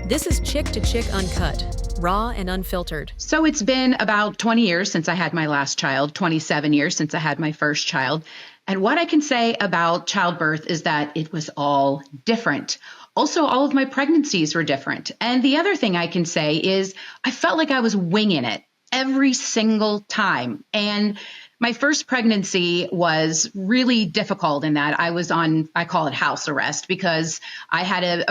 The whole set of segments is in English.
This is Chick2Chick Uncut, raw and unfiltered. So it's been about 20 years since I had my last child, 27 years since I had my first child. And what I can say about childbirth is that it was all different. Also, all of my pregnancies were different. And the other thing I can say is I felt like I was winging it every single time. And my first pregnancy was really difficult in that I was on, I call it house arrest, because I had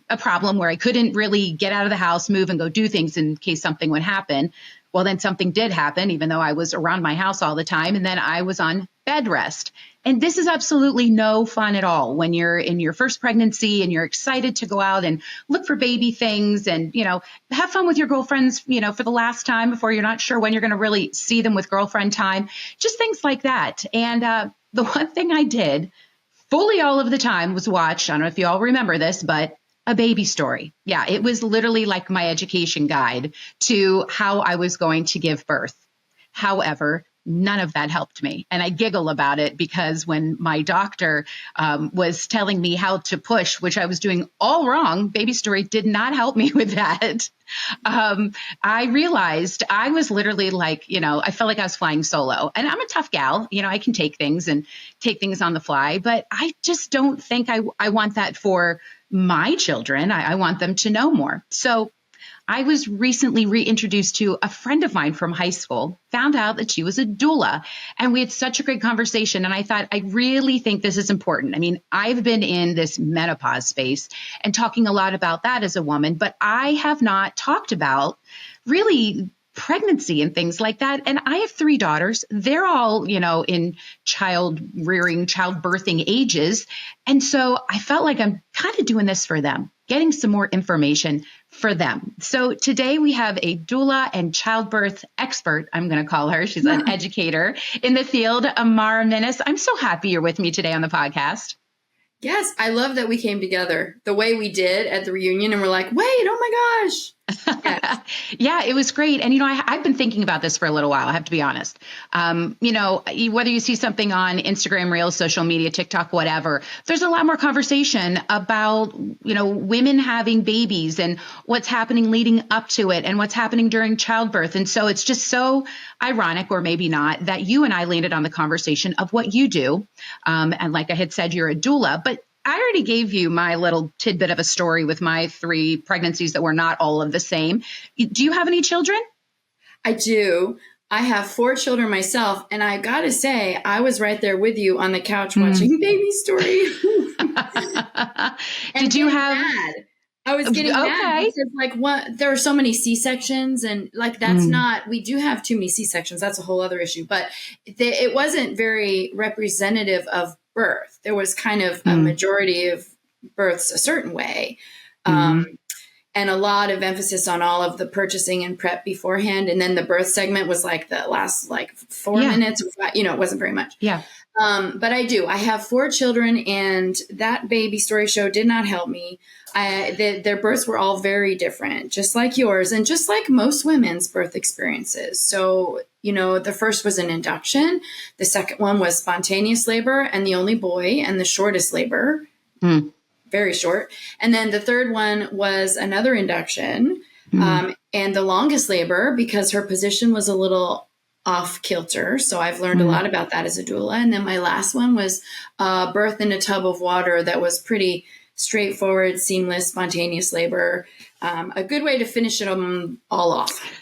a problem where I couldn't really get out of the house, move and go do things in case something would happen. Well, then something did happen, even though I was around my house all the time. And then I was on bed rest. And this is absolutely no fun at all when you're in your first pregnancy and you're excited to go out and look for baby things and, have fun with your girlfriends, for the last time before you're not sure when you're going to really see them with girlfriend time, just things like that. And the one thing I did fully all of the time was watch, I don't know if you all remember this, but a baby story. Yeah, it was literally like my education guide to how I was going to give birth. However, none of that helped me. And I giggle about it because when my doctor was telling me how to push, which I was doing all wrong, baby story did not help me with that. I realized I was literally like, I felt like I was flying solo. And I'm a tough gal. I can take things on the fly, but I just don't think I want that for my children. I want them to know more. So I was recently reintroduced to a friend of mine from high school, found out that she was a doula, and we had such a great conversation. And I thought, I really think this is important. I mean, I've been in this menopause space and talking a lot about that as a woman, but I have not talked about really pregnancy and things like that. And I have 3 daughters. They're all, in childbirthing ages. And so I felt like I'm kind of doing this for them, getting some more information for them. So today we have a doula and childbirth expert, I'm going to call her. She's an educator in the field, Amara Minnis. I'm so happy you're with me today on the podcast. Yes, I love that we came together the way we did at the reunion and we're like, wait, oh my gosh. Yes. Yeah, it was great. And, I've been thinking about this for a little while, I have to be honest. Whether you see something on Instagram, Reels, social media, TikTok, whatever, there's a lot more conversation about, women having babies and what's happening leading up to it and what's happening during childbirth. And so it's just so ironic, or maybe not, that you and I landed on the conversation of what you do. And like I had said, you're a doula, but I already gave you my little tidbit of a story with my 3 pregnancies that were not all of the same. Do you have any children? I do. I have 4 children myself. And I got to say, I was right there with you on the couch watching Baby Story. Did you have... mad. I was getting mad because there are so many C-sections and that's not, we do have too many C-sections. That's a whole other issue, but it wasn't very representative of birth. There was kind of a majority of births a certain way. And a lot of emphasis on all of the purchasing and prep beforehand. And then the birth segment was like the last 4 minutes, it wasn't very much. Yeah. But I have 4 children and that Baby Story show did not help me. Their births were all very different, just like yours and just like most women's birth experiences. So, the first was an induction. The second one was spontaneous labor and the only boy, and the shortest labor, very short. And then the third one was another induction and the longest labor because her position was a little off kilter. So I've learned a lot about that as a doula. And then my last one was birth in a tub of water that was pretty straightforward, seamless, spontaneous labor. A good way to finish it all off.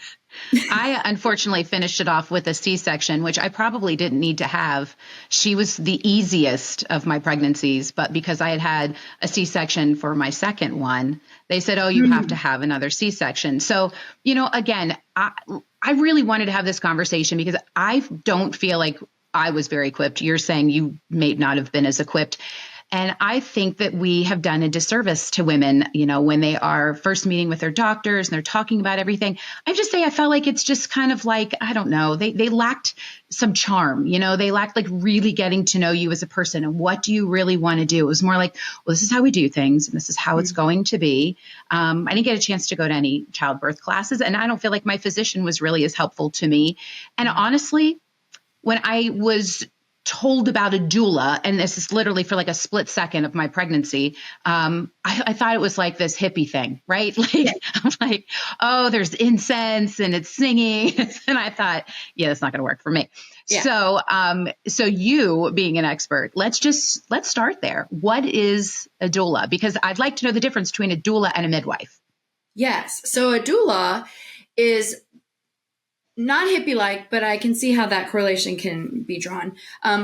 I unfortunately finished it off with a C-section, which I probably didn't need to have. She was the easiest of my pregnancies, but because I had a C-section for my second one, they said, oh, you have to have another C-section. So, again, I really wanted to have this conversation because I don't feel like I was very equipped. You're saying you may not have been as equipped. And I think that we have done a disservice to women, when they are first meeting with their doctors and they're talking about everything. I felt like it's just kind of like, I don't know, they lacked some charm, they lacked like really getting to know you as a person and what do you really want to do? It was more like, well, this is how we do things and this is how it's going to be. I didn't get a chance to go to any childbirth classes and I don't feel like my physician was really as helpful to me. And honestly, when I was told about a doula, and this is literally for like a split second of my pregnancy, I thought it was like this hippie thing, right? Like, I'm like, oh, there's incense and it's singing. And I thought, yeah, that's not going to work for me. Yeah. So you being an expert, let's start there. What is a doula? Because I'd like to know the difference between a doula and a midwife. Yes. So a doula is not hippie-like, but I can see how that correlation can be drawn.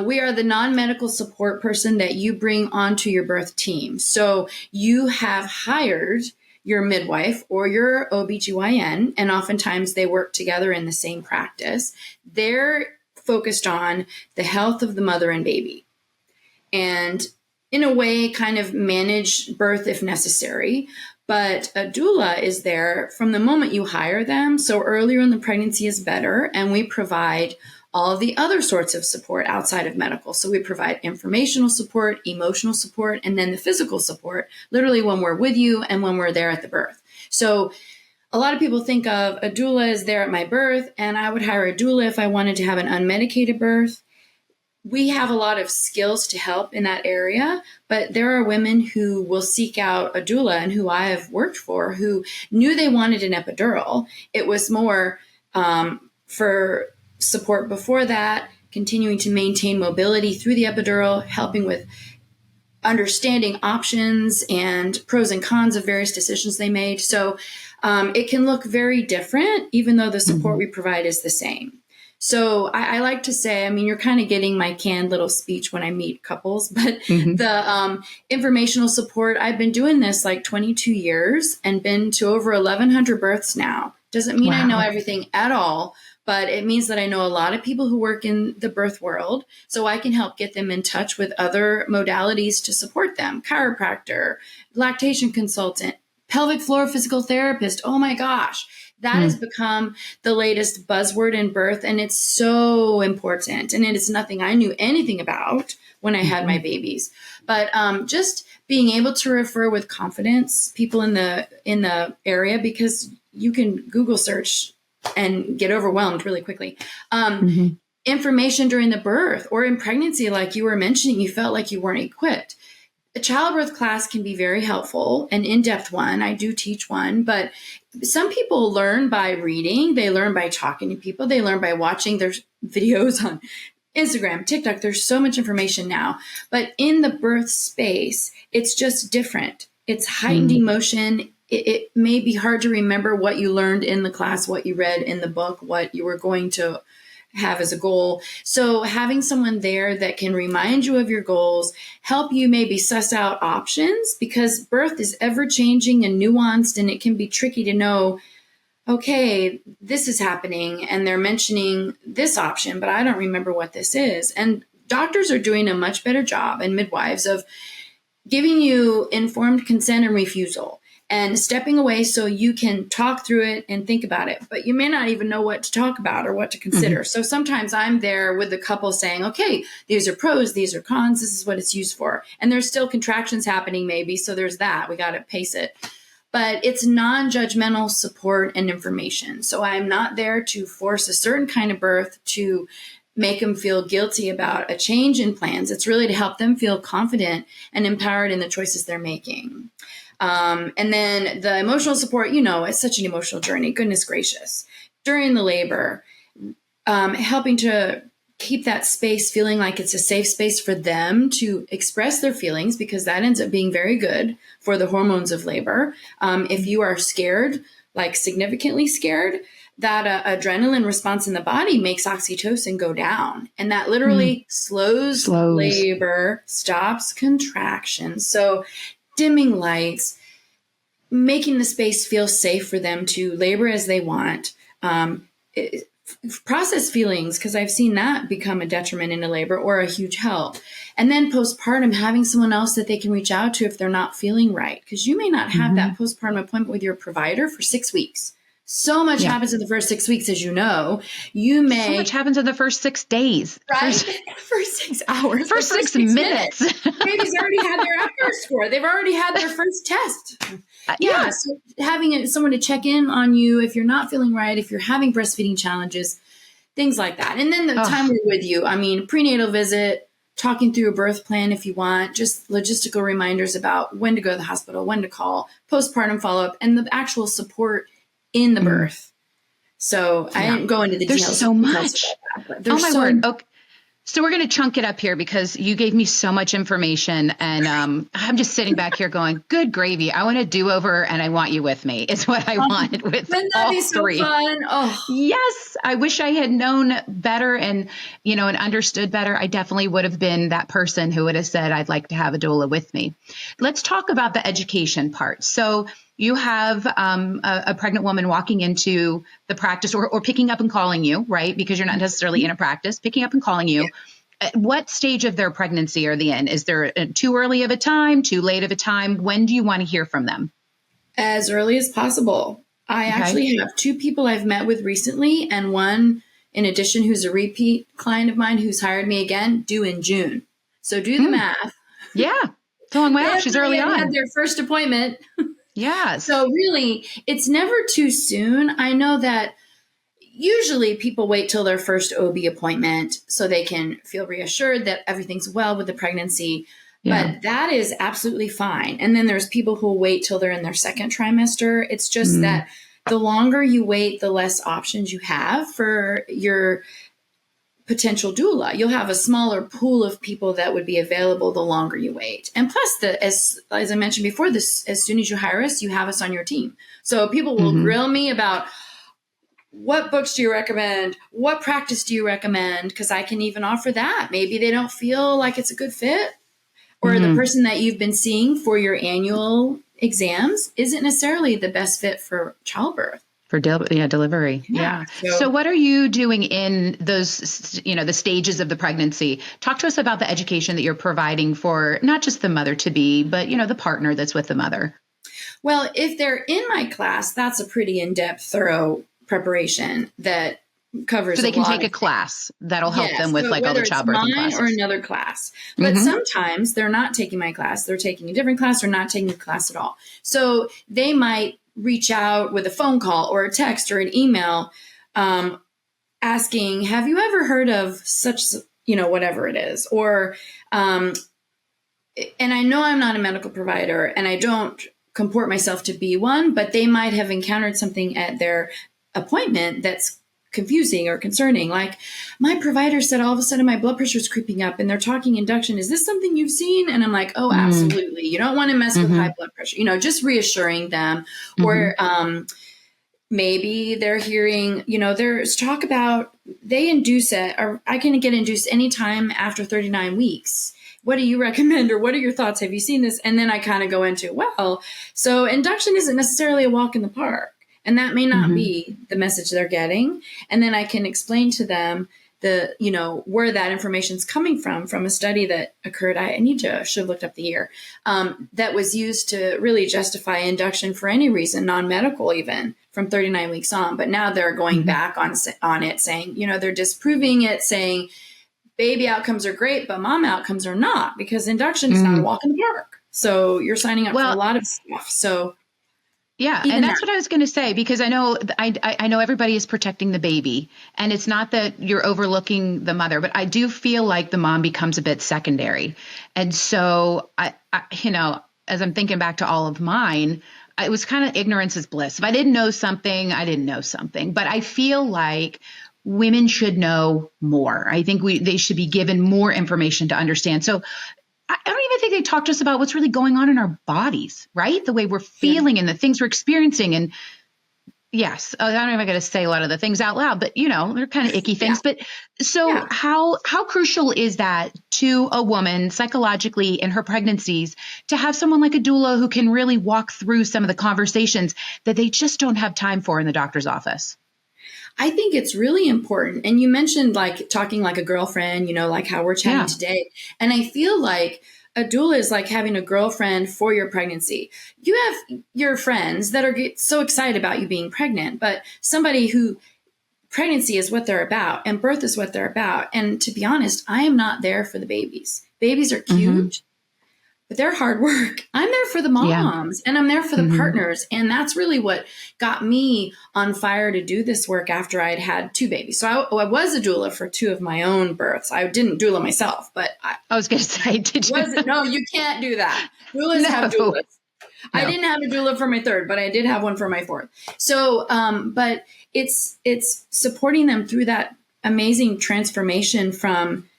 We are the non-medical support person that you bring onto your birth team. So you have hired your midwife or your OBGYN, and oftentimes they work together in the same practice. They're focused on the health of the mother and baby, and in a way kind of manage birth if necessary. But a doula is there from the moment you hire them. So earlier in the pregnancy is better. And we provide all of the other sorts of support outside of medical. So we provide informational support, emotional support, and then the physical support, literally when we're with you and when we're there at the birth. So a lot of people think of a doula is there at my birth, and I would hire a doula if I wanted to have an unmedicated birth. We have a lot of skills to help in that area, but there are women who will seek out a doula, and who I have worked for, who knew they wanted an epidural. It was more for support before that, continuing to maintain mobility through the epidural, helping with understanding options and pros and cons of various decisions they made. So it can look very different, even though the support we provide is the same. So I like to say, I mean, you're kind of getting my canned little speech when I meet couples, but the informational support, I've been doing this like 22 years and been to over 1,100 births now. Doesn't mean I know everything at all, but it means that I know a lot of people who work in the birth world, so I can help get them in touch with other modalities to support them. Chiropractor, lactation consultant, pelvic floor physical therapist. Oh my gosh. That has become the latest buzzword in birth, and it's so important. And it is nothing I knew anything about when I had my babies. But just being able to refer with confidence people in the area, because you can Google search and get overwhelmed really quickly. Information during the birth or in pregnancy, like you were mentioning, you felt like you weren't equipped. A childbirth class can be very helpful, an in-depth one. I do teach one, but some people learn by reading. They learn by talking to people. They learn by watching their videos on Instagram, TikTok. There's so much information now. But in the birth space, it's just different. It's heightened emotion. It may be hard to remember what you learned in the class, what you read in the book, what you were going to have as a goal. So having someone there that can remind you of your goals, help you maybe suss out options, because birth is ever changing and nuanced, and it can be tricky to know, okay, this is happening and they're mentioning this option, but I don't remember what this is. And doctors are doing a much better job, and midwives, of giving you informed consent and refusal, and stepping away so you can talk through it and think about it. But you may not even know what to talk about or what to consider. So sometimes I'm there with the couple saying, okay, these are pros, these are cons, this is what it's used for. And there's still contractions happening maybe, so there's that. We got to pace it. But it's non-judgmental support and information. So I'm not there to force a certain kind of birth to make them feel guilty about a change in plans. It's really to help them feel confident and empowered in the choices they're making. And then the emotional support, it's such an emotional journey. Goodness gracious. During the labor, helping to keep that space feeling like it's a safe space for them to express their feelings, because that ends up being very good for the hormones of labor. If you are scared, like significantly scared, that adrenaline response in the body makes oxytocin go down, and that literally slows labor, stops contractions. So dimming lights, making the space feel safe for them to labor as they want, process feelings, because I've seen that become a detriment in a labor or a huge help. And then postpartum, having someone else that they can reach out to if they're not feeling right, because you may not have that postpartum appointment with your provider for 6 weeks. So much happens in the first 6 weeks, as you know. So much happens in the first 6 days. Right? First 6 hours. First 6 minutes. Baby's already had their EPGAR score. They've already had their first test. So having someone to check in on you if you're not feeling right, if you're having breastfeeding challenges, things like that. And then the time we're with you, I mean, prenatal visit, talking through a birth plan if you want, just logistical reminders about when to go to the hospital, when to call, postpartum follow-up, and the actual support in the birth. So I didn't go into the details. There's so much. There's my word. Okay. So we're going to chunk it up here because you gave me so much information, and I'm just sitting back here going, good gravy. I want a do-over, and I want you with me is what I want with all be so three. Fun? Oh. Yes. I wish I had known better and understood better. I definitely would have been that person who would have said, I'd like to have a doula with me. Let's talk about the education part. So you have a pregnant woman walking into the practice or picking up and calling you, right? Because you're not necessarily in a practice, picking up and calling you. Yeah. What stage of their pregnancy are they in? Is there too early of a time, too late of a time? When do you want to hear from them? As early as possible. I actually have 2 people I've met with recently, and one, in addition, who's a repeat client of mine who's hired me again, due in June. So do the math. Yeah. So long way out. She's early on. Had their first appointment. Yeah. So really, it's never too soon. I know that usually people wait till their first OB appointment so they can feel reassured that everything's well with the pregnancy. Yeah. But that is absolutely fine. And then there's people who wait till they're in their second trimester. It's just that the longer you wait, the less options you have for your potential doula. You'll have a smaller pool of people that would be available the longer you wait. And plus, as I mentioned before, as soon as you hire us, you have us on your team. So people will grill me about what books do you recommend? What practice do you recommend? Because I can even offer that. Maybe they don't feel like it's a good fit, or the person that you've been seeing for your annual exams isn't necessarily the best fit for childbirth. For delivery. Yeah. So what are you doing in those, the stages of the pregnancy? Talk to us about the education that you're providing for not just the mother to be, but, the partner that's with the mother. Well, if they're in my class, that's a pretty in-depth, thorough preparation that covers. So they can take a class that'll help them with all the childbirthing classes. Or another class. But sometimes they're not taking my class. They're taking a different class or not taking a class at all. So they might reach out with a phone call or a text or an email asking, have you ever heard of such, whatever it is? Or, and I know I'm not a medical provider and I don't comport myself to be one, but they might have encountered something at their appointment that's confusing or concerning. Like, my provider said all of a sudden my blood pressure is creeping up and they're talking induction. Is this something you've seen? And I'm like, oh, absolutely. You don't want to mess with high blood pressure, just reassuring them. Or maybe they're hearing, there's talk about they induce it, or I can get induced anytime after 39 weeks. What do you recommend? Or what are your thoughts? Have you seen this? And then I kind of go into, so induction isn't necessarily a walk in the park. And that may not be the message they're getting. And then I can explain to them where that information is coming from a study that occurred. I should have looked up the year, that was used to really justify induction for any reason, non-medical even, from 39 weeks on. But now they're going back on it saying, they're disproving it, saying baby outcomes are great, but mom outcomes are not, because induction is not a walk in the park. So you're signing up for a lot of stuff. So yeah. And that's what I was going to say, because I know everybody is protecting the baby, and it's not that you're overlooking the mother, but I do feel like the mom becomes a bit secondary. And so I as I'm thinking back to all of mine, it was kind of ignorance is bliss. If I didn't know something, I didn't know something, but I feel like women should know more. I think they should be given more information to understand. So I don't even think they talk to us about what's really going on in our bodies, right? The way we're feeling and the things we're experiencing. And yes, I don't know if I got to say a lot of the things out loud, but they're kind of icky things. But so how crucial is that to a woman psychologically in her pregnancies to have someone like a doula who can really walk through some of the conversations that they just don't have time for in the doctor's office? I think it's really important. And you mentioned like talking like a girlfriend, like how we're chatting today. And I feel like a doula is like having a girlfriend for your pregnancy. You have your friends that are so excited about you being pregnant, but somebody who pregnancy is what they're about and birth is what they're about. And to be honest, I am not there for the babies. Babies are cute. but they're hard work. I'm there for the moms and I'm there for the partners. And that's really what got me on fire to do this work after I'd had 2 babies. So I was a doula for 2 of my own births. I didn't doula myself, but I was going to say, did you? No, you can't do that. Doulas have doulas. No. I didn't have a doula for my 3rd, but I did have one for my 4th. So, but it's supporting them through that amazing transformation from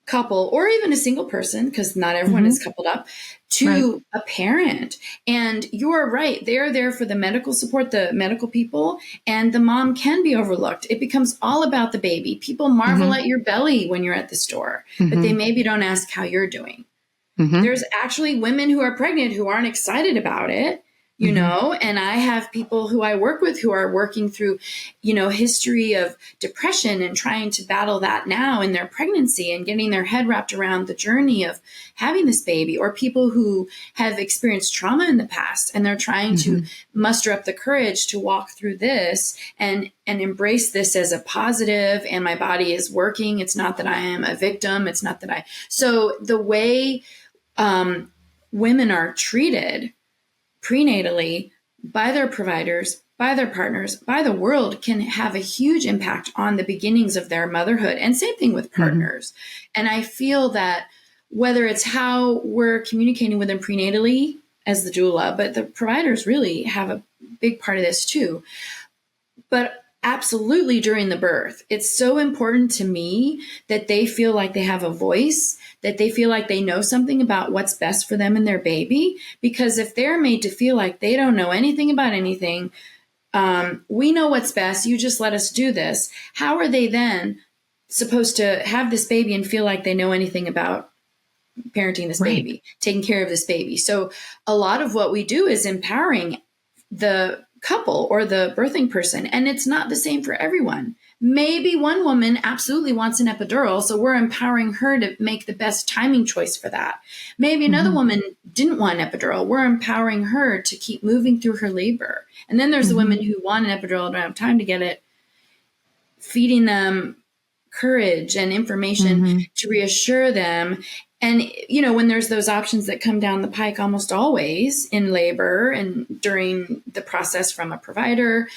couple or even a single person, because not everyone is coupled up, to a parent. And you're right. They're there for the medical support, the medical people, and the mom can be overlooked. It becomes all about the baby. People marvel at your belly when you're at the store, but they maybe don't ask how you're doing. There's actually women who are pregnant who aren't excited about it, you know, and I have people who I work with who are working through, you know, history of depression and trying to battle that now in their pregnancy and getting their head wrapped around the journey of having this baby, or people who have experienced trauma in the past and they're trying to muster up the courage to walk through this and embrace this as a positive, and my body is working. It's not that I am a victim. It's not that so the way women are treated prenatally by their providers, by their partners, by the world can have a huge impact on the beginnings of their motherhood. And same thing with partners. And I feel that whether it's how we're communicating with them prenatally as the doula, but the providers really have a big part of this too. But absolutely during the birth, it's so important to me that they feel like they have a voice, that they feel like they know something about what's best for them and their baby. Because if they're made to feel like they don't know anything about anything, we know what's best, you just let us do this. How are they then supposed to have this baby and feel like they know anything about parenting this baby, taking care of this baby? So a lot of what we do is empowering the couple or the birthing person. And it's not the same for everyone. Maybe one woman absolutely wants an epidural, so we're empowering her to make the best timing choice for that. Maybe another woman didn't want an epidural. We're empowering her to keep moving through her labor. And then there's the women who want an epidural, don't have time to get it, feeding them courage and information to reassure them. And, you know, when there's those options that come down the pike almost always in labor and during the process from a provider,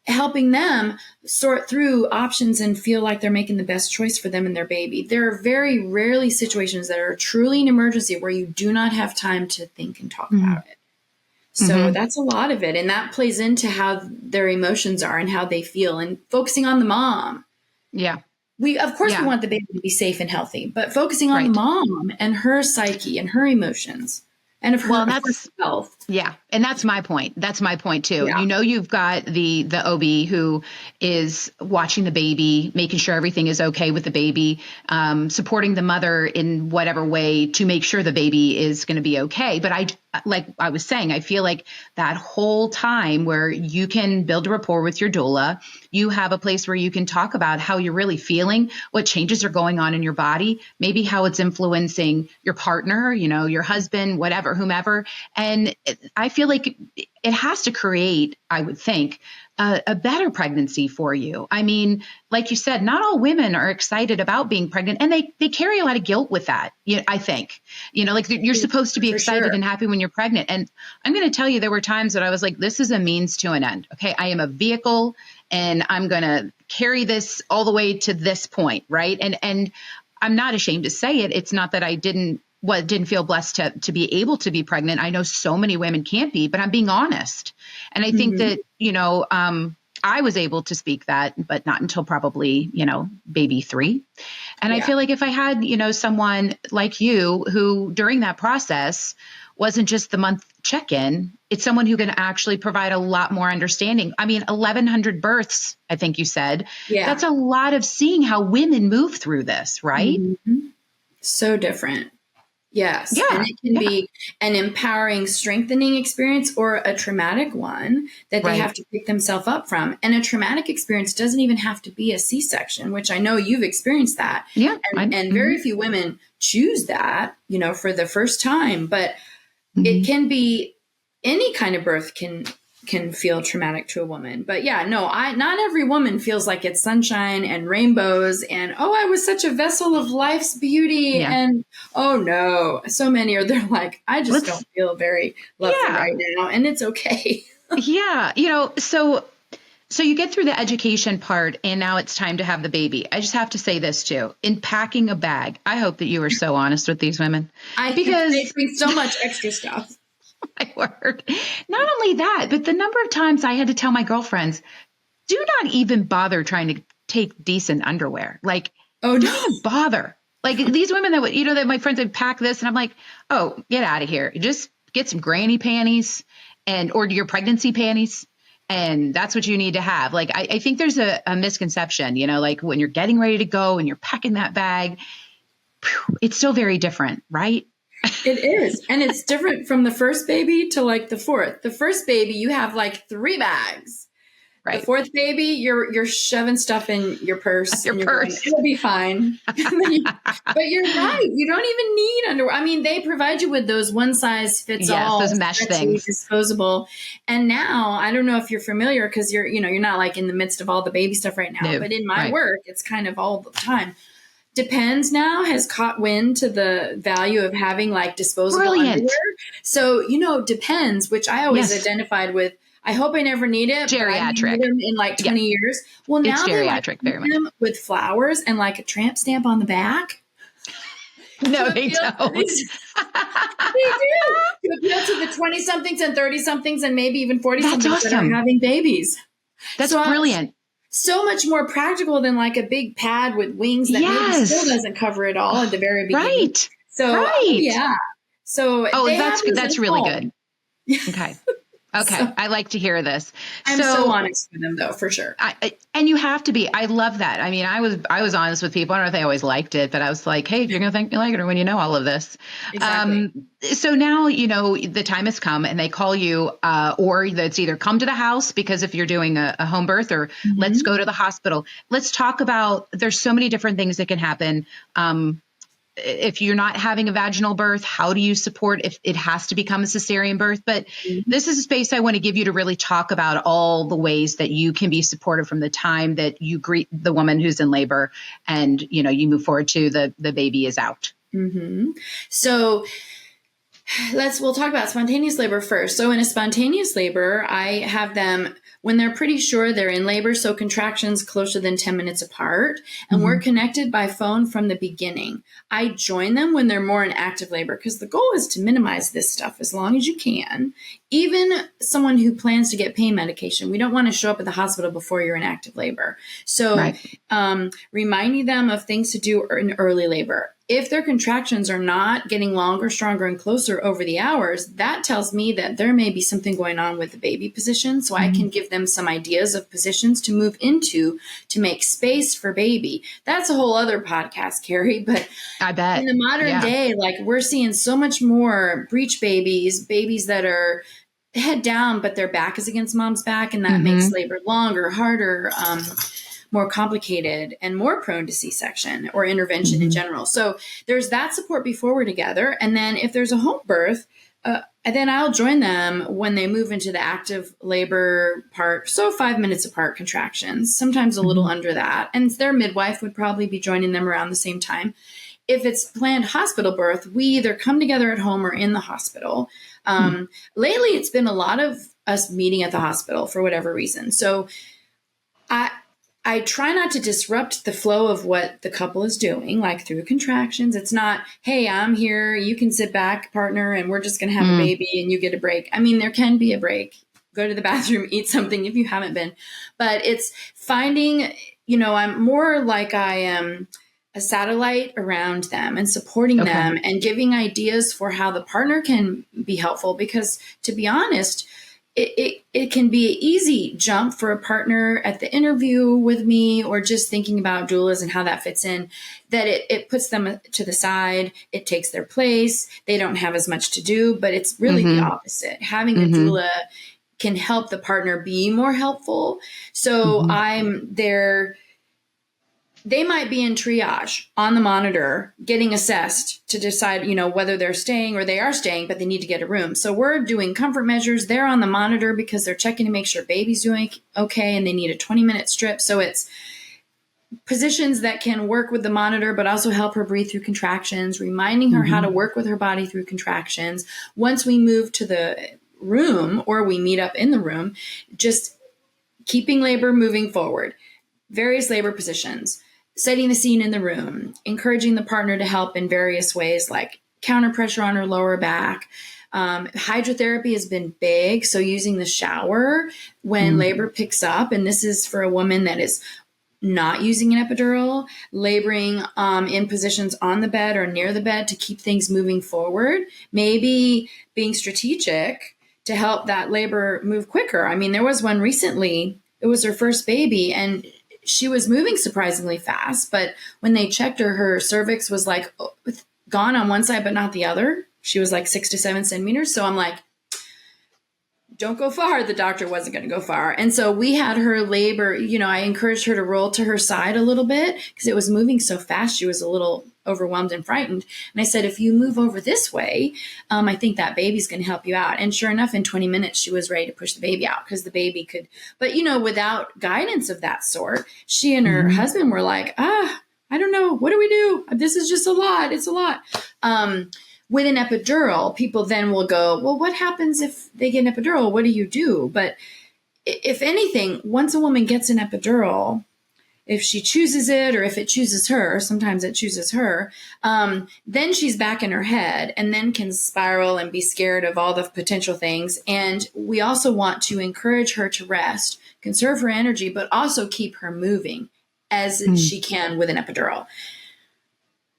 helping them sort through options and feel like they're making the best choice for them and their baby. There are very rarely situations that are truly an emergency where you do not have time to think and talk about it. So that's a lot of it. And that plays into how their emotions are and how they feel, and focusing on the mom. Yeah. We want the baby to be safe and healthy, but focusing on the mom and her psyche and her emotions and of her health. Yeah. And that's my point. That's my point too. Yeah. You know, you've got the OB who is watching the baby, making sure everything is okay with the baby, supporting the mother in whatever way to make sure the baby is going to be okay. But like I was saying, I feel like that whole time where you can build a rapport with your doula, you have a place where you can talk about how you're really feeling, what changes are going on in your body, maybe how it's influencing your partner, you know, your husband, whatever, whomever. And I feel like it has to create, I would think, a better pregnancy for you. I mean, like you said, not all women are excited about being pregnant, and they carry a lot of guilt with that. I think, like you're supposed to be excited and happy when you're pregnant. And I'm going to tell you, there were times that I was like, this is a means to an end. Okay. I am a vehicle and I'm going to carry this all the way to this point. Right. And I'm not ashamed to say it. It's not that I didn't feel blessed to be able to be pregnant. I know so many women can't be, but I'm being honest. And I think that, I was able to speak that, but not until probably, baby 3. And I feel like if I had, someone like you who during that process wasn't just the month check-in, it's someone who can actually provide a lot more understanding. I mean, 1,100 births, I think you said. Yeah. That's a lot of seeing how women move through this, right? Mm-hmm. So different. Yes. Yeah. And it can be an empowering, strengthening experience or a traumatic one that they have to pick themselves up from. And a traumatic experience doesn't even have to be a C-section, which I know you've experienced that. Yeah. And very few women choose that, for the first time. But it can be any kind of birth can can feel traumatic to a woman. But yeah, no, not every woman feels like it's sunshine and rainbows and, oh, I was such a vessel of life's beauty. Yeah. And oh no, so many are there like, I just don't feel very lovely right now. And it's okay. Yeah. So you get through the education part and now it's time to have the baby. I just have to say this too. In packing a bag, I hope that you are so honest with these women. Because they bring so much extra stuff. My word. Not only that, but the number of times I had to tell my girlfriends, do not even bother trying to take decent underwear. Like, don't even bother. Like these women that would, that my friends would pack this and I'm like, oh, get out of here. Just get some granny panties or your pregnancy panties. And that's what you need to have. Like, I think there's a misconception, like when you're getting ready to go and you're packing that bag, it's still very different, right? It is. And it's different from the first baby to like the fourth. The first baby, you have like 3 bags. Right. The fourth baby, you're shoving stuff in your purse. Your purse. Going, it'll be fine. But you're right. You don't even need underwear. I mean, they provide you with those one size fits all, those mesh things, disposable. And now I don't know if you're familiar because you're not like in the midst of all the baby stuff right now. No. But in my work, it's kind of all the time. Depends now has caught wind to the value of having like disposable underwear. So, Depends, which I always identified with. I hope I never need it. Geriatric. But I need them in like 20 years. Well, now it's geriatric, they very much. With flowers and like a tramp stamp on the back. No, they don't. They do. To appeal to the 20-somethings and 30-somethings and maybe even 40-somethings that are having babies. That's brilliant. So much more practical than like a big pad with wings that maybe still doesn't cover it all at the very beginning. Right. So, yeah. So, that's really good. Okay. Okay. So, I like to hear this. I'm so honest with them though, for sure. And you have to be. I love that. I mean, I was honest with people. I don't know if they always liked it, but I was like, hey, you're going to think you like it or when you know all of this. Exactly. So now, the time has come and they call you, or it's either come to the house because if you're doing a home birth or let's go to the hospital. Let's talk about, there's so many different things that can happen. If you're not having a vaginal birth, how do you support if it has to become a cesarean birth? But this is a space I want to give you to really talk about all the ways that you can be supported from the time that you greet the woman who's in labor and, you move forward to the baby is out. Mm-hmm. So we'll talk about spontaneous labor first. So in a spontaneous labor, I have them when they're pretty sure they're in labor, so contractions closer than 10 minutes apart, and we're connected by phone from the beginning. I join them when they're more in active labor because the goal is to minimize this stuff as long as you can. Even someone who plans to get pain medication, we don't want to show up at the hospital before you're in active labor. So reminding them of things to do in early labor. If their contractions are not getting longer, stronger, and closer over the hours, that tells me that there may be something going on with the baby position. So I can give them some ideas of positions to move into to make space for baby. That's a whole other podcast, Carrie. But I bet in the modern day, like we're seeing so much more breech babies that are head down, but their back is against mom's back. And that makes labor longer, harder, more complicated and more prone to C-section or intervention in general. So there's that support before we're together. And then if there's a home birth, then I'll join them when they move into the active labor part. So 5 minutes apart contractions, sometimes a little under that. And their midwife would probably be joining them around the same time. If it's planned hospital birth, we either come together at home or in the hospital. Lately, it's been a lot of us meeting at the hospital for whatever reason. So I try not to disrupt the flow of what the couple is doing, like through contractions. It's not, hey, I'm here, you can sit back, partner, and we're just going to have a baby and you get a break. I mean, there can be a break. Go to the bathroom, eat something if you haven't been. But it's finding, I'm more like I am a satellite around them and supporting them and giving ideas for how the partner can be helpful. Because to be honest, it can be an easy jump for a partner at the interview with me or just thinking about doulas and how that fits in, that it puts them to the side. It takes their place. They don't have as much to do, but it's really the opposite. Having a doula can help the partner be more helpful. So I'm there they might be in triage on the monitor, getting assessed to decide, whether they're staying or they are staying, but they need to get a room. So we're doing comfort measures. They're on the monitor because they're checking to make sure baby's doing okay, and they need a 20-minute strip. So it's positions that can work with the monitor, but also help her breathe through contractions, reminding her how to work with her body through contractions. Once we move to the room or we meet up in the room, just keeping labor moving forward, various labor positions, setting the scene in the room, encouraging the partner to help in various ways, like counter pressure on her lower back. Hydrotherapy has been big. So using the shower when labor picks up, and this is for a woman that is not using an epidural, laboring in positions on the bed or near the bed to keep things moving forward, maybe being strategic to help that labor move quicker. I mean, there was one recently, it was her first baby, and she was moving surprisingly fast, but when they checked her, her cervix was like gone on one side, but not the other. She was like 6 to 7 centimeters. So I'm like, don't go far. The doctor wasn't going to go far. And so we had her labor, I encouraged her to roll to her side a little bit because it was moving so fast. She was a little overwhelmed and frightened. And I said, if you move over this way, I think that baby's going to help you out. And sure enough, in 20 minutes, she was ready to push the baby out because the baby could, but without guidance of that sort, she and her husband were like, I don't know. What do we do? This is just a lot. It's a lot. With an epidural, people then will go, well, what happens if they get an epidural? What do you do? But if anything, once a woman gets an epidural, if she chooses it or if it chooses her, sometimes it chooses her, then she's back in her head and then can spiral and be scared of all the potential things. And we also want to encourage her to rest, conserve her energy, but also keep her moving as she can with an epidural.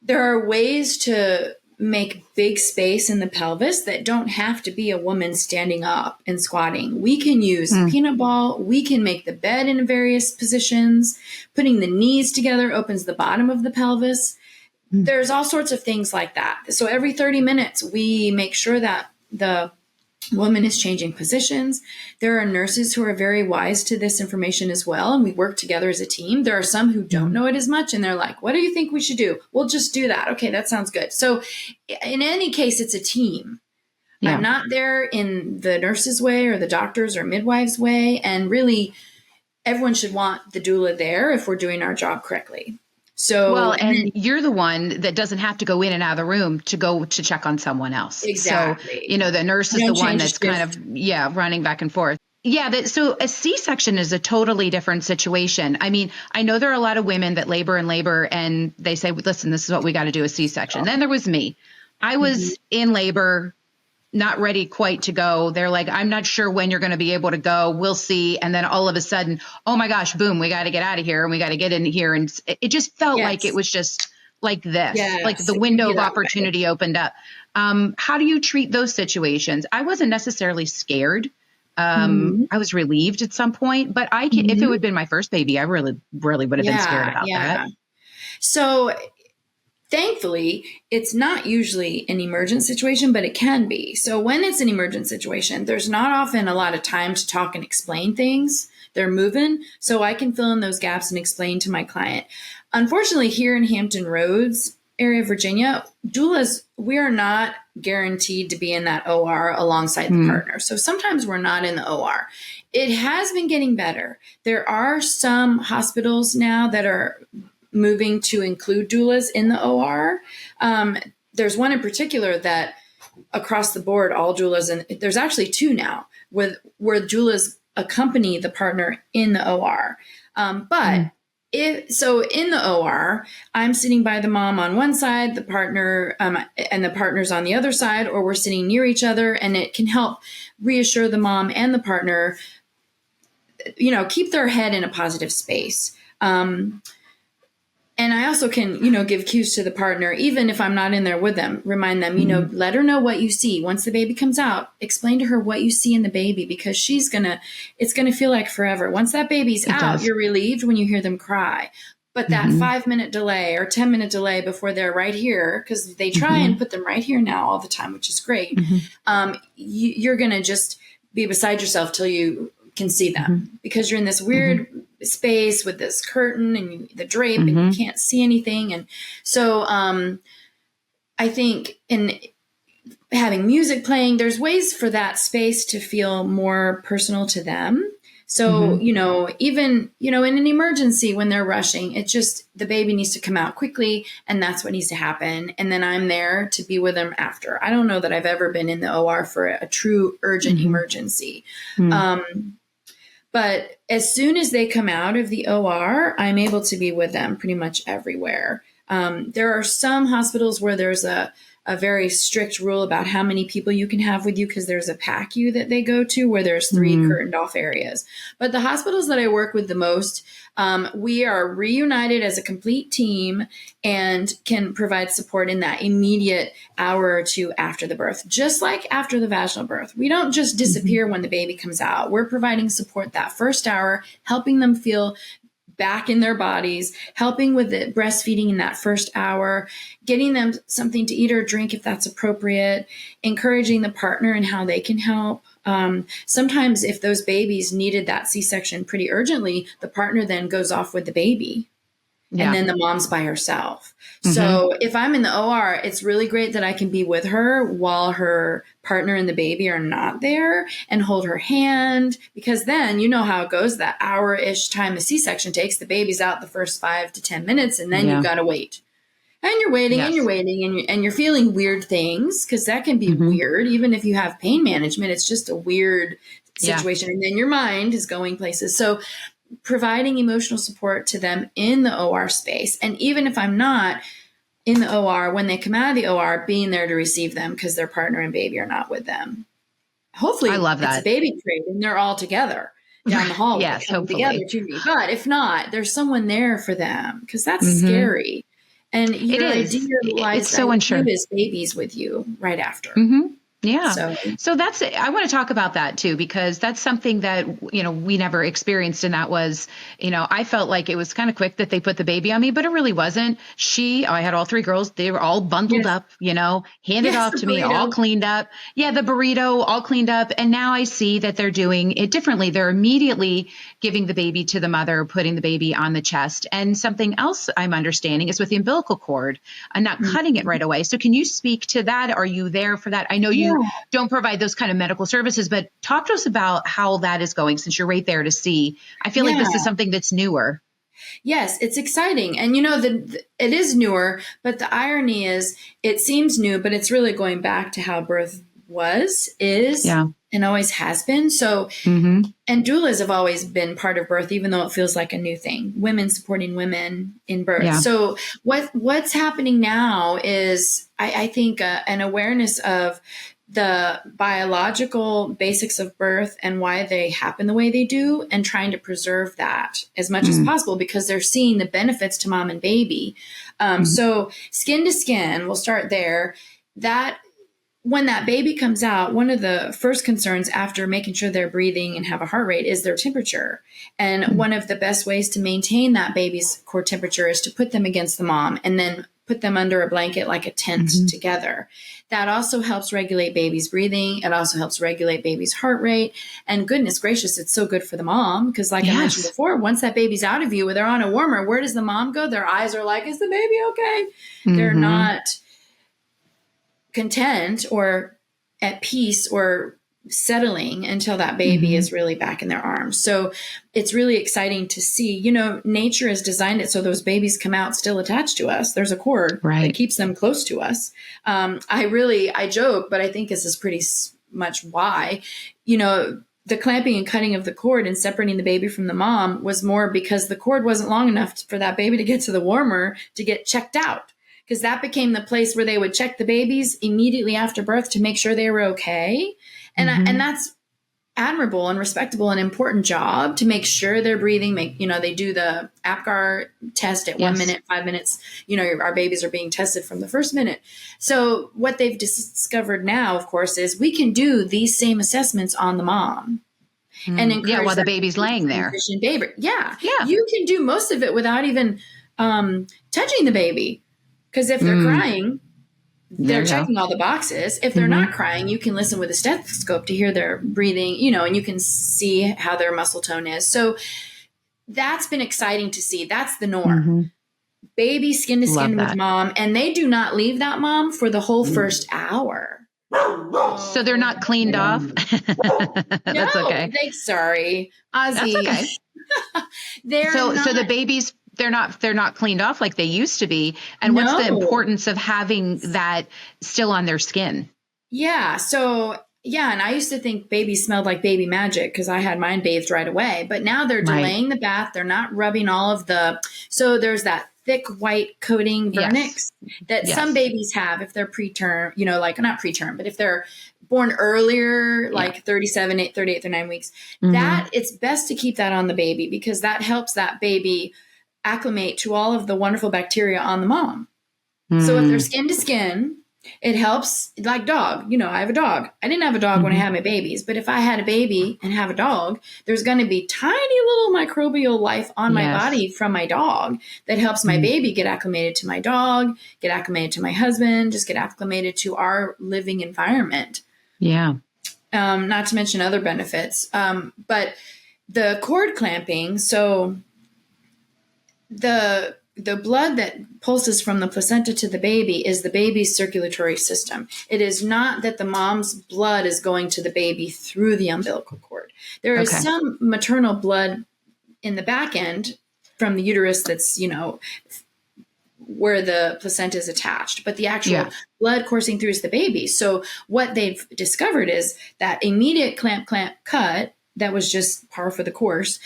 There are ways to make big space in the pelvis that don't have to be a woman standing up and squatting. We can use peanut ball. We can make the bed in various positions. Putting the knees together opens the bottom of the pelvis. There's all sorts of things like that. So every 30 minutes, we make sure that the woman is changing positions. There are nurses who are very wise to this information as well, and we work together as a team. There are some who don't know it as much, and they're like, what do you think we should do? We'll just do that. Okay, that sounds good. So in any case, it's a team. Yeah. I'm not there in the nurse's way or the doctor's or midwife's way, and really everyone should want the doula there if we're doing our job correctly. So, well, and you're the one that doesn't have to go in and out of the room to go to check on someone else. Exactly. So, the nurse is the one that's kind of, running back and forth. Yeah. So a C-section is a totally different situation. I mean, I know there are a lot of women that labor and they say, listen, this is what we got to do, a C-section. Then there was me. I was in labor, not ready quite to go. They're like, I'm not sure when you're going to be able to go. We'll see. And then all of a sudden, oh my gosh, boom, we got to get out of here and we got to get in here. And it just felt like it was just like this, like the window of opportunity opened up. How do you treat those situations? I wasn't necessarily scared. I was relieved at some point, but if it would have been my first baby, I really would have been scared about that. So thankfully, it's not usually an emergent situation, but it can be. So when it's an emergent situation, there's not often a lot of time to talk and explain things. They're moving. So I can fill in those gaps and explain to my client. Unfortunately, here in Hampton Roads area of Virginia, doulas, we are not guaranteed to be in that OR alongside the partner. So sometimes we're not in the OR. It has been getting better. There are some hospitals now that are moving to include doulas in the OR. There's one in particular that across the board, all doulas, and there's actually two now where doulas accompany the partner in the OR. So in the OR, I'm sitting by the mom on one side, the partner, and the partner's on the other side, or we're sitting near each other, and it can help reassure the mom and the partner, keep their head in a positive space. And I also can, give cues to the partner, even if I'm not in there with them, remind them, let her know what you see. Once the baby comes out, explain to her what you see in the baby, because it's going to feel like forever. Once that baby's out, you're relieved when you hear them cry. But that 5-minute delay or 10-minute delay before they're right here, because they try and put them right here now all the time, which is great. You're going to just be beside yourself till you can see them, because you're in this weird space with this curtain and the drape and you can't see anything. And so I think in having music playing, there's ways for that space to feel more personal to them. So, even, in an emergency when they're rushing, it's just the baby needs to come out quickly and that's what needs to happen. And then I'm there to be with them after. I don't know that I've ever been in the OR for a true urgent emergency. But as soon as they come out of the OR, I'm able to be with them pretty much everywhere. There are some hospitals where there's a very strict rule about how many people you can have with you because there's a PACU that they go to where there's 3 curtained off areas. But the hospitals that I work with the most, we are reunited as a complete team and can provide support in that immediate hour or two after the birth, just like after the vaginal birth. We don't just disappear when the baby comes out. We're providing support that first hour, helping them feel back in their bodies, helping with the breastfeeding in that first hour, getting them something to eat or drink if that's appropriate, encouraging the partner and how they can help. Sometimes if those babies needed that C-section pretty urgently, the partner then goes off with the baby. Yeah. And then the mom's by herself. So if I'm in the OR, it's really great that I can be with her while her partner and the baby are not there and hold her hand, because then you know how it goes, that hour-ish time a C-section takes, the baby's out the first 5 to 10 minutes and then you've got to wait. And you're waiting and you're waiting and you're feeling weird things because that can be weird. Even if you have pain management, it's just a weird situation. And then your mind is going places. So providing emotional support to them in the OR space. And even if I'm not in the OR, when they come out of the OR, being there to receive them because their partner and baby are not with them. Hopefully, I love that. It's a baby crate and they're all together down the hall. Yes, hopefully. Together to me. But if not, there's someone there for them because that's scary. And your idea lies it's so unsure. As babies with you right after. Yeah. So that's, I want to talk about that too, because that's something that, we never experienced. And that was, I felt like it was kind of quick that they put the baby on me, but it really wasn't. I had all 3 girls. They were all bundled up, handed off to me, all cleaned up. Yeah. The burrito all cleaned up. And now I see that they're doing it differently. They're immediately giving the baby to the mother, putting the baby on the chest. And something else I'm understanding is with the umbilical cord and not cutting it right away. So can you speak to that? Are you there for that? I know you don't provide those kind of medical services, but talk to us about how that is going since you're right there to see. I feel like this is something that's newer. Yes, it's exciting. And it is newer, but the irony is it seems new, but it's really going back to how birth is, and always has been. So, and doulas have always been part of birth, even though it feels like a new thing, women supporting women in birth. Yeah. So what's happening now is I think an awareness of the biological basics of birth and why they happen the way they do, and trying to preserve that as much as possible because they're seeing the benefits to mom and baby. So skin to skin, we'll start there. That when that baby comes out, one of the first concerns after making sure they're breathing and have a heart rate is their temperature. And one of the best ways to maintain that baby's core temperature is to put them against the mom and then put them under a blanket like a tent together. That also helps regulate baby's breathing. It also helps regulate baby's heart rate. And goodness gracious, it's so good for the mom because like I mentioned before, once that baby's out of you, they're on a warmer, where does the mom go? Their eyes are like, is the baby okay? They're not content or at peace or settling until that baby is really back in their arms. So it's really exciting to see, nature has designed it so those babies come out still attached to us. There's a cord that keeps them close to us. I joke, but I think this is pretty much why, the clamping and cutting of the cord and separating the baby from the mom was more because the cord wasn't long enough for that baby to get to the warmer to get checked out. Because that became the place where they would check the babies immediately after birth to make sure they were okay. And and that's admirable and respectable and important job to make sure they're breathing. They do the APGAR test at 1 minute, 5 minutes. Our babies are being tested from the first minute. So what they've discovered now, of course, is we can do these same assessments on the mom. And encourage while the baby's laying there. Baby. Yeah. You can do most of it without even touching the baby. Because if they're crying, they're checking all the boxes. If they're not crying, you can listen with a stethoscope to hear their breathing, and you can see how their muscle tone is. So that's been exciting to see. That's the norm. Mm-hmm. Baby skin to Love skin with that. mom, and they do not leave that mom for the whole first hour. So they're not cleaned off. That's okay. Sorry, Ozzy. That's okay. They're So not. so the babies, they're not cleaned off like they used to be. And what's the No. importance of having that still on their skin? Yeah. So, yeah. And I used to think babies smelled like baby magic because I had mine bathed right away. But now they're Right. delaying the bath. They're not rubbing all of so there's that thick white coating vernix that some babies have if they're preterm, like not preterm, but if they're born earlier, like 38, 39 weeks, that it's best to keep that on the baby because that helps that baby acclimate to all of the wonderful bacteria on the mom. So if they're skin to skin, it helps, like dog. I have a dog. I didn't have a dog when I had my babies, but if I had a baby and have a dog, there's going to be tiny little microbial life on my body from my dog that helps my baby get acclimated to my dog, get acclimated to my husband, just get acclimated to our living environment. Yeah. Not to mention other benefits. But the cord clamping, so the blood that pulses from the placenta to the baby is the baby's circulatory system. It is not that the mom's blood is going to the baby through the umbilical cord. There is some maternal blood in the back end from the uterus that's, where the placenta is attached, but the actual blood coursing through is the baby. So what they've discovered is that immediate clamp cut that was just par for the course.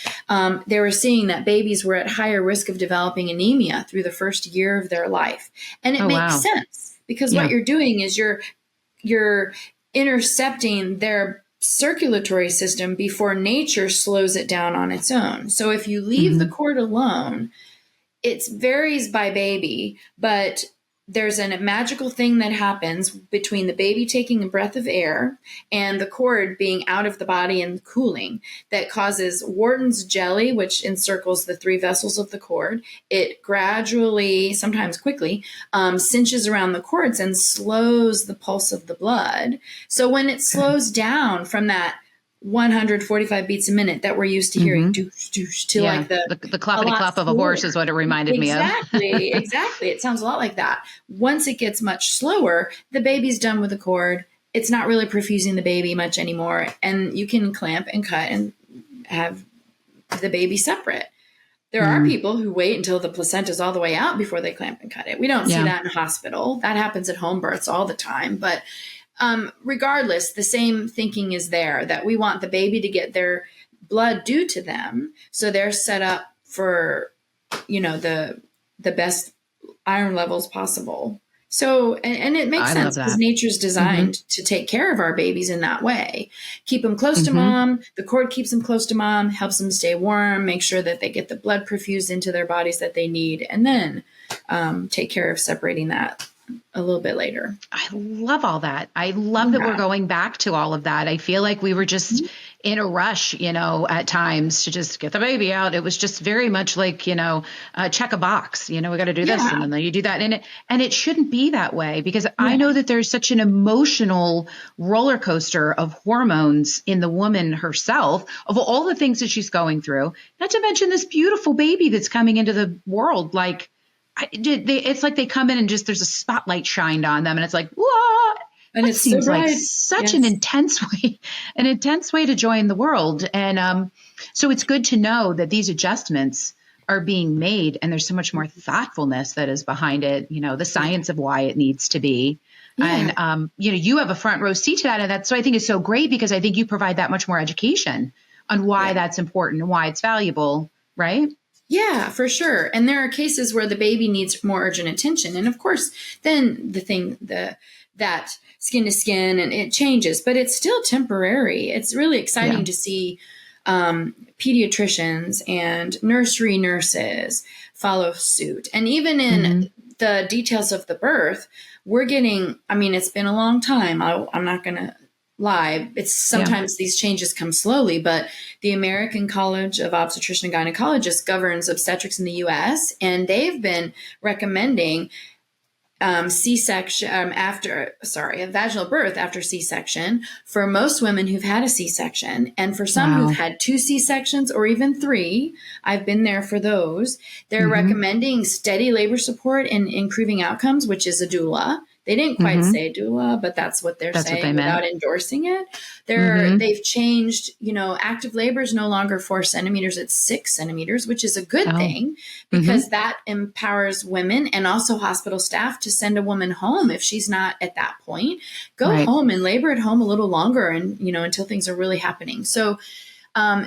They were seeing that babies were at higher risk of developing anemia through the first year of their life. And it makes sense because what you're doing is you're intercepting their circulatory system before nature slows it down on its own. So if you leave the cord alone, it varies by baby, but there's a magical thing that happens between the baby taking a breath of air and the cord being out of the body and cooling that causes Wharton's jelly, which encircles the 3 vessels of the cord. It gradually, sometimes quickly, cinches around the cords and slows the pulse of the blood. So when it slows down from that 145 beats a minute that we're used to hearing doosh, doosh, to like the cloppity clop of a horse is what it reminded me of. Exactly. It sounds a lot like that. Once it gets much slower, the baby's done with the cord. It's not really perfusing the baby much anymore. And you can clamp and cut and have the baby separate. There are people who wait until the placenta is all the way out before they clamp and cut it. We don't see that in a hospital. That happens at home births all the time. But regardless, the same thinking is there that we want the baby to get their blood due to them. So they're set up for, the best iron levels possible. So, and it makes sense because nature's designed to take care of our babies in that way. Keep them close to mom. The cord keeps them close to mom, helps them stay warm, make sure that they get the blood perfused into their bodies that they need, and then take care of separating that a little bit later. I love all that. I love that we're going back to all of that. I feel like we were just in a rush, at times to just get the baby out. It was just very much like, check a box, we got to do this and then you do that. And it shouldn't be that way because I know that there's such an emotional roller coaster of hormones in the woman herself of all the things that she's going through, not to mention this beautiful baby that's coming into the world. Like, it's like they come in and just there's a spotlight shined on them and it's like, whoa. And it seems like such an intense way to join the world. And so it's good to know that these adjustments are being made and there's so much more thoughtfulness that is behind it, the science of why it needs to be. Yeah. And, you have a front row seat to that. And that's, so I think it's so great because I think you provide that much more education on why that's important and why it's valuable. Right. Yeah, for sure. And there are cases where the baby needs more urgent attention. And of course, then that skin to skin and it changes, but it's still temporary. It's really exciting to see pediatricians and nursery nurses follow suit. And even in the details of the birth, we're getting, it's been a long time. I'm not going to lie. It's sometimes these changes come slowly, but the American College of Obstetrician and Gynecologists governs obstetrics in the U.S. and they've been recommending C-section a vaginal birth after C-section for most women who've had a C-section, and for some Wow. who've had 2 C-sections or even 3. I've been there for those. They're recommending steady labor support and improving outcomes, which is a doula. They didn't quite say doula, but that's what they're That's what saying they meant. without endorsing it. They've changed, active labor is no longer 4 centimeters, it's 6 centimeters, which is a good thing because that empowers women and also hospital staff to send a woman home if she's not at that point. Go home and labor at home a little longer and, until things are really happening. So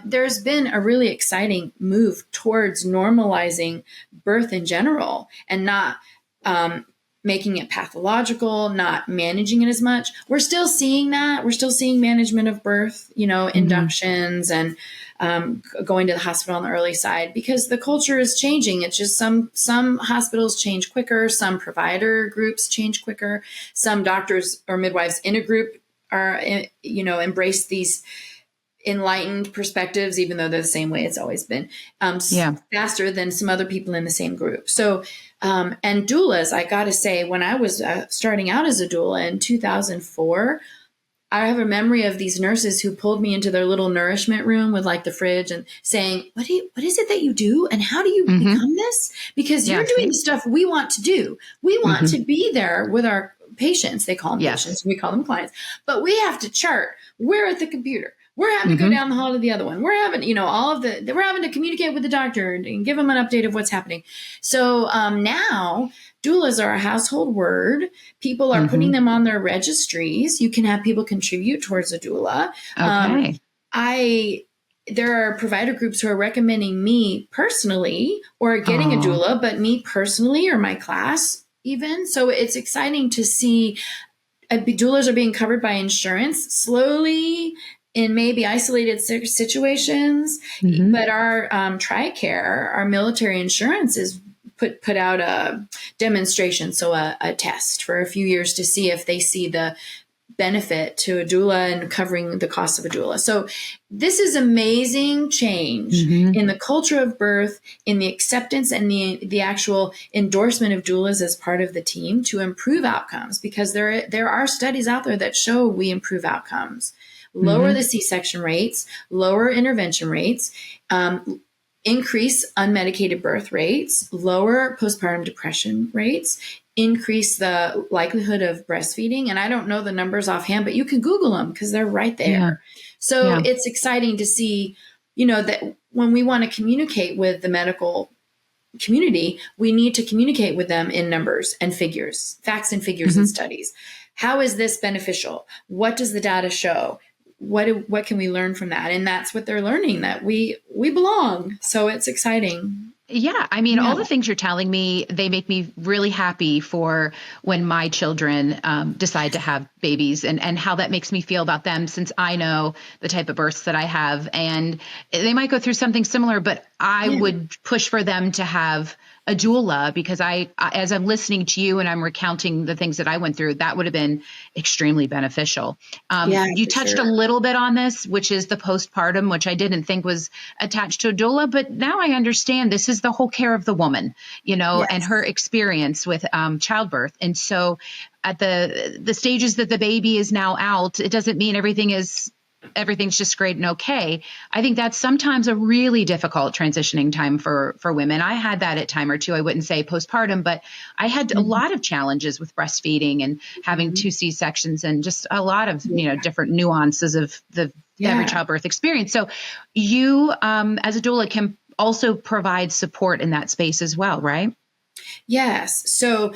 there's been a really exciting move towards normalizing birth in general and not making it pathological, not managing it as much. We're still seeing that. We're still seeing management of birth, inductions and going to the hospital on the early side because the culture is changing. It's just some hospitals change quicker. Some provider groups change quicker. Some doctors or midwives in a group are, embrace these enlightened perspectives, even though they're the same way it's always been, faster than some other people in the same group. So, and doulas, I got to say, when I was starting out as a doula in 2004, I have a memory of these nurses who pulled me into their little nourishment room with like the fridge and saying, what is it that you do? And how do you become this? Because you're doing the stuff we want to do. We want to be there with our patients. They call them patients. We call them clients, but we have to chart. We're at the computer. We're having to go down the hall to the other one. We're having, we're having to communicate with the doctor and give them an update of what's happening. So now doulas are a household word. People are putting them on their registries. You can have people contribute towards a doula. Okay. There are provider groups who are recommending me personally or getting a doula, but me personally or my class even. So it's exciting to see doulas are being covered by insurance slowly in maybe isolated situations, but our TRICARE, our military insurance, is put out a demonstration, so a test for a few years to see if they see the benefit to a doula and covering the cost of a doula. So this is amazing change in the culture of birth, in the acceptance and the actual endorsement of doulas as part of the team to improve outcomes, because there are studies out there that show we improve outcomes. Lower the C-section rates, lower intervention rates, increase unmedicated birth rates, lower postpartum depression rates, increase the likelihood of breastfeeding. And I don't know the numbers offhand, but you can Google them because they're right there. Yeah. So it's exciting to see, that when we want to communicate with the medical community, we need to communicate with them in numbers and figures, facts and figures and studies. How is this beneficial? What does the data show? What can we learn from that? And that's what they're learning, that we belong. So it's exciting. Yeah. I mean, all the things you're telling me, they make me really happy for when my children decide to have babies and how that makes me feel about them, since I know the type of births that I have. And they might go through something similar, but I would push for them to have a doula, because as I'm listening to you and I'm recounting the things that I went through, that would have been extremely beneficial. You touched a little bit on this, which is the postpartum, which I didn't think was attached to a doula, but now I understand this is the whole care of the woman, and her experience with childbirth. And so at the stages that the baby is now out, it doesn't mean everything's just great and okay. I think that's sometimes a really difficult transitioning time for women. I had that at time or two. I wouldn't say postpartum, but I had a lot of challenges with breastfeeding and having 2 C-sections and just a lot of, different nuances of every childbirth experience. So you, as a doula, can also provide support in that space as well, right? Yes. So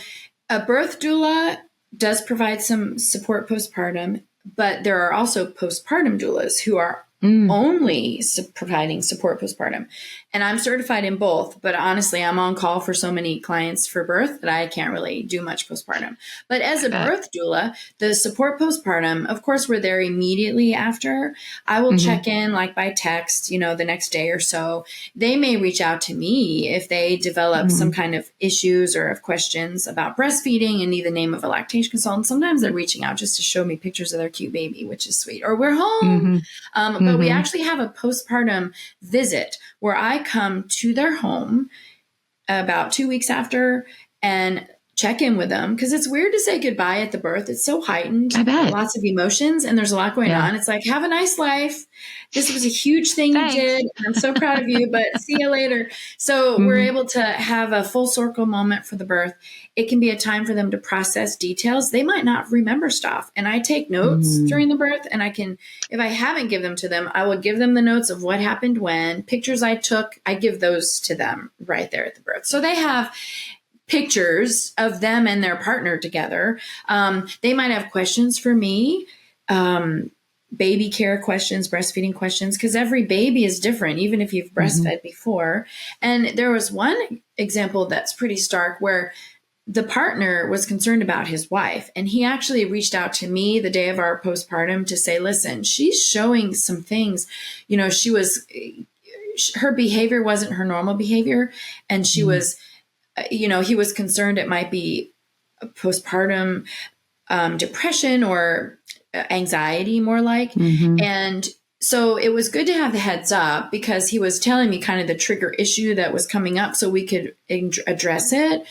a birth doula does provide some support postpartum, but there are also postpartum doulas who are only providing support postpartum. And I'm certified in both, but honestly, I'm on call for so many clients for birth that I can't really do much postpartum. But as a birth doula, the support postpartum, of course, we're there immediately after. I will check in like by text, the next day or so. They may reach out to me if they develop some kind of issues or have questions about breastfeeding and need the name of a lactation consultant. Sometimes they're reaching out just to show me pictures of their cute baby, which is sweet. Or we're home. But we actually have a postpartum visit where I come to their home about 2 weeks after and check in with them, because it's weird to say goodbye at the birth. It's so heightened. I bet. Lots of emotions, and there's a lot going on. It's like, have a nice life. This was a huge thing you did. I'm so proud of you, but see you later. So we're able to have a full circle moment for the birth. It can be a time for them to process details. They might not remember stuff. And I take notes during the birth, and I can, if I haven't given them to them, I will give them the notes of what happened when, pictures I took, I give those to them right there at the birth. So they have pictures of them and their partner together. They might have questions for me, baby care questions, breastfeeding questions, because every baby is different, even if you've breastfed before. And there was one example that's pretty stark where the partner was concerned about his wife, and he actually reached out to me the day of our postpartum to say, listen, she's showing some things, her behavior wasn't her normal behavior. And she was, he was concerned it might be postpartum depression or anxiety, more like. And so it was good to have the heads up, because he was telling me kind of the trigger issue that was coming up so we could address it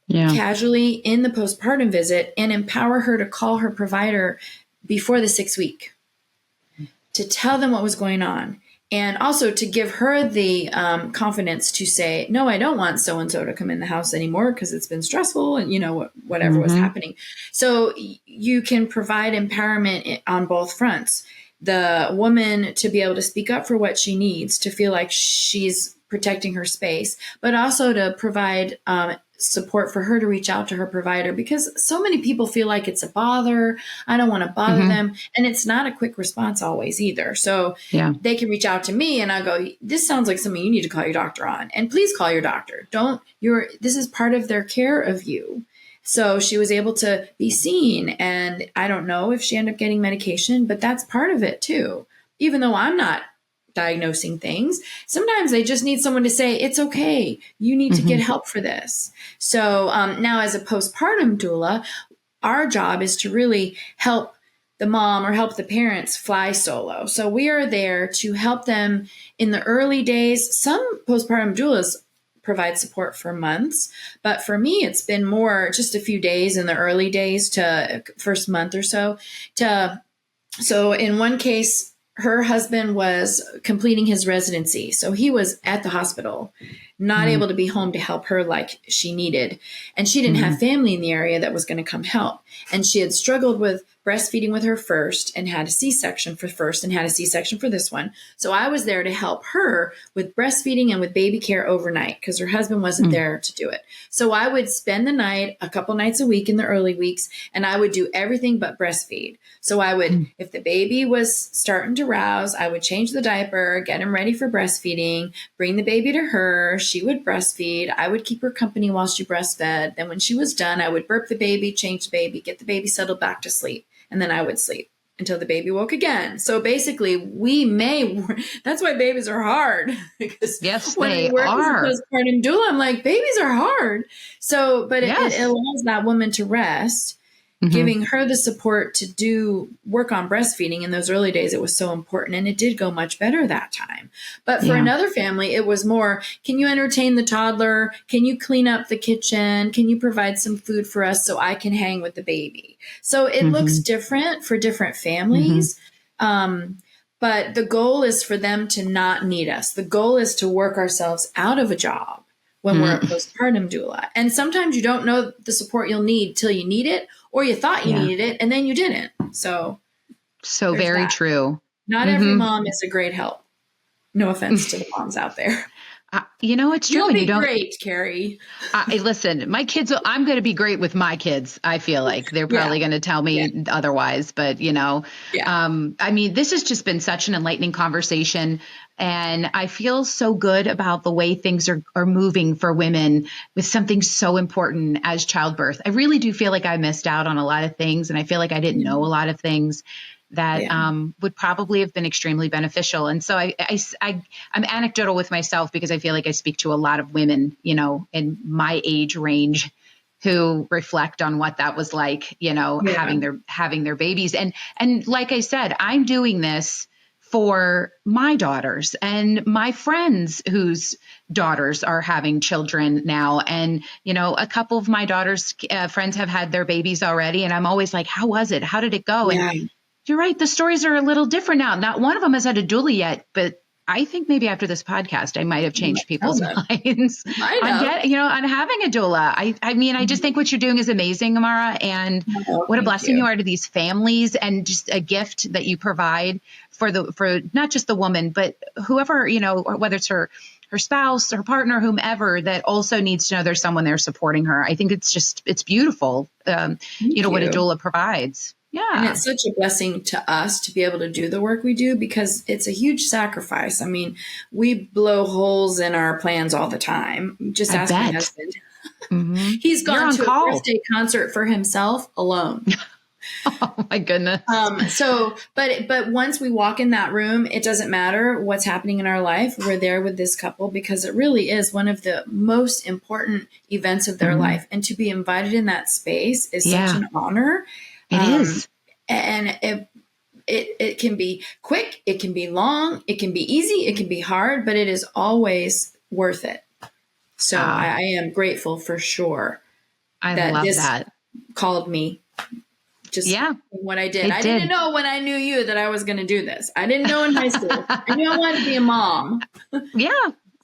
casually in the postpartum visit and empower her to call her provider before the 6th week to tell them what was going on. And also to give her the confidence to say, no, I don't want so-and-so to come in the house anymore because it's been stressful and, whatever was happening. So you can provide empowerment on both fronts. The woman to be able to speak up for what she needs, to feel like she's protecting her space, but also to provide support for her to reach out to her provider, because so many people feel like it's a bother. I don't want to bother them. And it's not a quick response always either. So they can reach out to me and I'll go, this sounds like something you need to call your doctor on, and please call your doctor. This is part of their care of you. So she was able to be seen, and I don't know if she ended up getting medication, but that's part of it too. Even though I'm not diagnosing things, sometimes they just need someone to say, it's okay, you need to get help for this. So now as a postpartum doula, our job is to really help the mom or help the parents fly solo. So we are there to help them in the early days. Some postpartum doulas provide support for months, but for me, it's been more just a few days in the early days to first month or so. So in one case, her husband was completing his residency. So he was at the hospital, not able to be home to help her like she needed. And she didn't have family in the area that was going to come help. And she had struggled with breastfeeding with her first and had a C-section for first and had a C-section for this one. So I was there to help her with breastfeeding and with baby care overnight because her husband wasn't there to do it. So I would spend the night a couple nights a week in the early weeks, and I would do everything but breastfeed. So I would, if the baby was starting to rouse, I would change the diaper, get him ready for breastfeeding, bring the baby to her. She would breastfeed. I would keep her company while she breastfed. Then when she was done, I would burp the baby, change the baby, get the baby settled back to sleep. And then I would sleep until the baby woke again. So basically that's why babies are hard. Because yes, when they I work are. as a postpartum doula, I'm like, babies are hard. So, but it allows that woman to rest, giving her the support to do work on breastfeeding. In those early days, it was so important, and it did go much better that time. But for another family, it was more, can you entertain the toddler? Can you clean up the kitchen? Can you provide some food for us so I can hang with the baby? So it looks different for different families. But the goal is for them to not need us. The goal is to work ourselves out of a job when we're a postpartum doula. And sometimes you don't know the support you'll need till you need it, or you thought you needed it and then you didn't. So very true. Not every mom is a great help. No offense to the moms out there. It's true. You'll be great, Carrie. Listen, my kids, I'm going to be great with my kids. I feel like they're probably going to tell me otherwise, but I mean, this has just been such an enlightening conversation, and I feel so good about the way things are moving for women with something so important as childbirth. I really do feel like I missed out on a lot of things, and I feel like I didn't know a lot of things that would probably have been extremely beneficial. And so I'm anecdotal with myself because I feel like I speak to a lot of women, in my age range who reflect on what that was like, having their babies. And like I said, I'm doing this for my daughters and my friends whose daughters are having children now. And, a couple of my daughter's friends have had their babies already. And I'm always like, how was it? How did it go? Yeah. And you're right. The stories are a little different now. Not one of them has had a doula yet, but I think maybe after this podcast, I might have changed people's minds on having a doula. I just think what you're doing is amazing, Amara, and what a blessing you are to these families, and just a gift that you provide for not just the woman, but whoever, whether it's her spouse, her partner, whomever, that also needs to know there's someone there supporting her. I think it's beautiful, what a doula provides. Yeah. And it's such a blessing to us to be able to do the work we do, because it's a huge sacrifice. I mean, we blow holes in our plans all the time. Just ask my husband. Mm-hmm. He's gone to a birthday concert for himself alone. Oh my goodness. But once we walk in that room, it doesn't matter what's happening in our life. We're there with this couple because it really is one of the most important events of their life. And to be invited in that space is such an honor. It is. And it can be quick, it can be long, it can be easy, it can be hard, but it is always worth it. So I am grateful for sure. I love that. Called me. Just what I did. I didn't know when I knew you that I was going to do this. I didn't know in high school. I knew I wanted to be a mom. Yeah.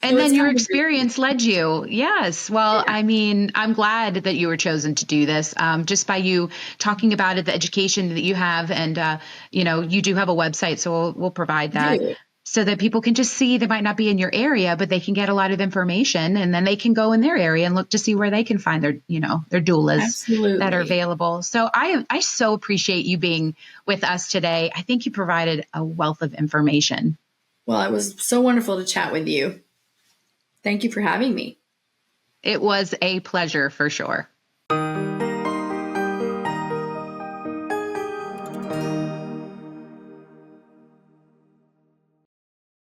And then your experience led you. Yes. Well, I mean, I'm glad that you were chosen to do this, just by you talking about it, the education that you have. And, you do have a website, so we'll provide that so that people can just see. They might not be in your area, but they can get a lot of information, and then they can go in their area and look to see where they can find their doulas that are available. So I so appreciate you being with us today. I think you provided a wealth of information. Well, it was so wonderful to chat with you. Thank you for having me. It was a pleasure for sure.